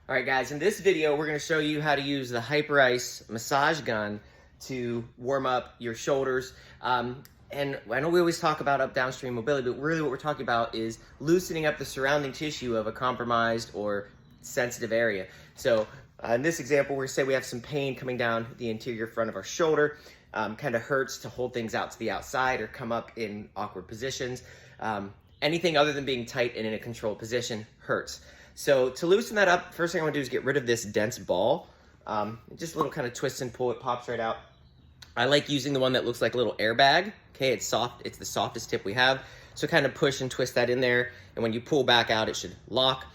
All right, guys, in this video, we're gonna show you how to use the Hyrox massage gun to warm up your shoulders. And I know we always talk about up-downstream mobility, but really what we're talking about is loosening up the surrounding tissue of a compromised or sensitive area. So in this example, we're gonna say we have some pain coming down the interior front of our shoulder. Kind of hurts to hold things out to the outside or come up in awkward positions. Anything other than being tight and in a controlled position hurts. So to loosen that up, first thing I want to do is get rid of this dense ball. Just a little kind of twist and pull, it pops right out. I like using the one that looks like a little airbag. Okay, it's soft, it's the softest tip we have. So kind of push and twist that in there, and when you pull back out, it should lock.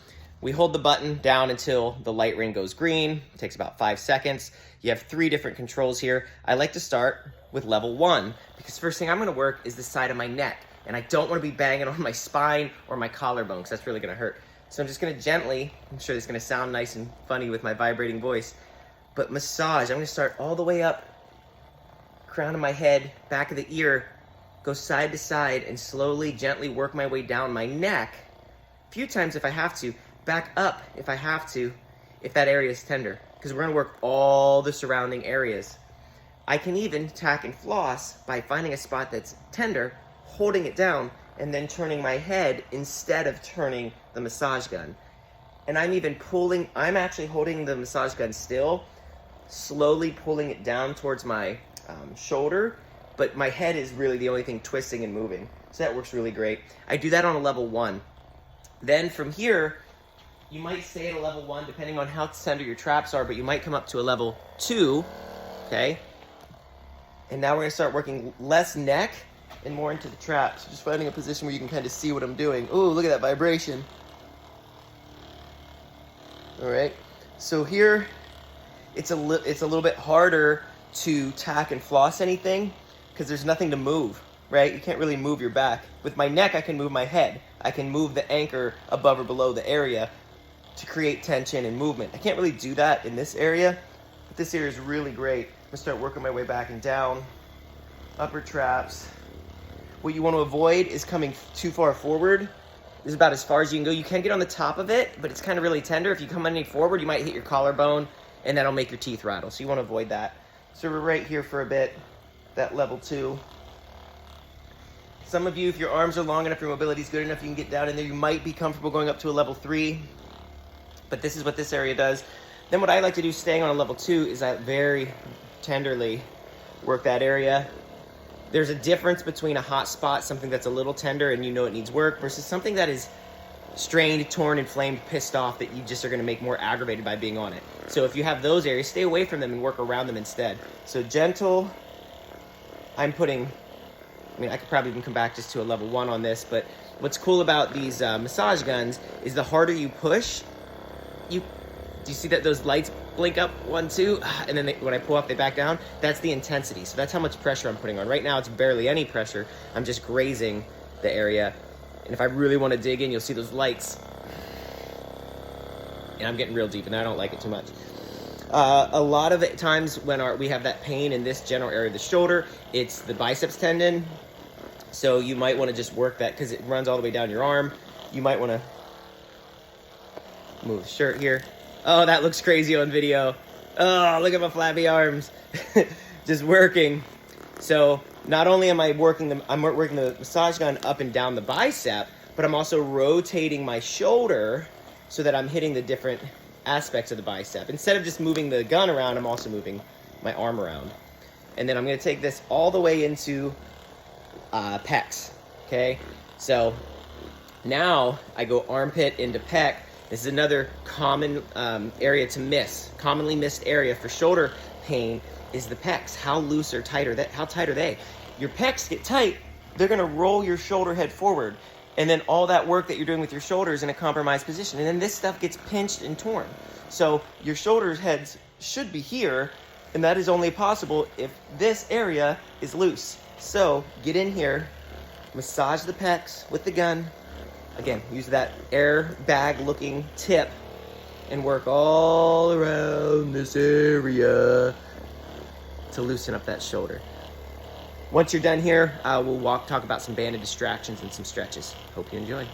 We hold the button down until the light ring goes green. It takes about 5 seconds. You have 3 different controls here. I like to start with level 1, because first thing I'm gonna work is the side of my neck, and I don't wanna be banging on my spine or my collarbone, because that's really gonna hurt. So I'm just gonna gently, I'm sure this is gonna sound nice and funny with my vibrating voice, but massage. I'm gonna start all the way up, crown of my head, back of the ear, go side to side, and slowly, gently work my way down my neck, a few times if I have to, back up if I have to, if that area is tender, because we're gonna work all the surrounding areas. I can even tack and floss by finding a spot that's tender, holding it down, and then turning my head instead of turning the massage gun. And I'm actually holding the massage gun still, slowly pulling it down towards my shoulder, but my head is really the only thing twisting and moving. So that works really great. I do that on a level 1. Then from here, you might stay at a level 1 depending on how tender your traps are, but you might come up to a level 2, okay? And now we're gonna start working less neck and more into the traps. Just finding a position where you can kind of see what I'm doing. Ooh, look at that vibration. All right, so here, it's a little bit harder to tack and floss anything because there's nothing to move, right? You can't really move your back. With my neck, I can move my head. I can move the anchor above or below the area to create tension and movement. I can't really do that in this area, but this area is really great. I'm gonna start working my way back and down, upper traps. What you want to avoid is coming too far forward. This is about as far as you can go. You can get on the top of it, but it's kind of really tender. If you come any forward, you might hit your collarbone, and that'll make your teeth rattle. So you want to avoid that. So we're right here for a bit, that level 2. Some of you, if your arms are long enough, your mobility is good enough, you can get down in there. You might be comfortable going up to a level 3, but this is what this area does. Then what I like to do, staying on a level 2, is I very tenderly work that area. There's a difference between a hot spot, something that's a little tender and you know it needs work, versus something that is strained, torn, inflamed, pissed off that you just are gonna make more aggravated by being on it. So if you have those areas, stay away from them and work around them instead. So gentle, I mean, I could probably even come back just to a level 1 on this, but what's cool about these massage guns is the harder you push, do you see that those lights blink up 1, 2, and then when I pull up, they back down? That's the intensity. So that's how much pressure I'm putting on. Right now, it's barely any pressure. I'm just grazing the area. And if I really want to dig in, you'll see those lights. And I'm getting real deep, and I don't like it too much. A lot of times when we have that pain in this general area of the shoulder, it's the biceps tendon. So you might want to just work that because it runs all the way down your arm. You might want to move the shirt here. Oh, that looks crazy on video. Oh, look at my flabby arms. Just working. So not only am I working the massage gun up and down the bicep, but I'm also rotating my shoulder so that I'm hitting the different aspects of the bicep. Instead of just moving the gun around, I'm also moving my arm around. And then I'm gonna take this all the way into pecks, okay? So now I go armpit into pec. This is another common area to miss. Commonly missed area for shoulder pain is the pecs. How loose or tight are they? How tight are they? Your pecs get tight, they're gonna roll your shoulder head forward. And then all that work that you're doing with your shoulder is in a compromised position. And then this stuff gets pinched and torn. So your shoulder heads should be here, and that is only possible if this area is loose. So get in here, massage the pecs with the gun. Again, use that airbag looking tip and work all around this area to loosen up that shoulder. Once you're done here, we'll talk about some banded distractions and some stretches. Hope you enjoy.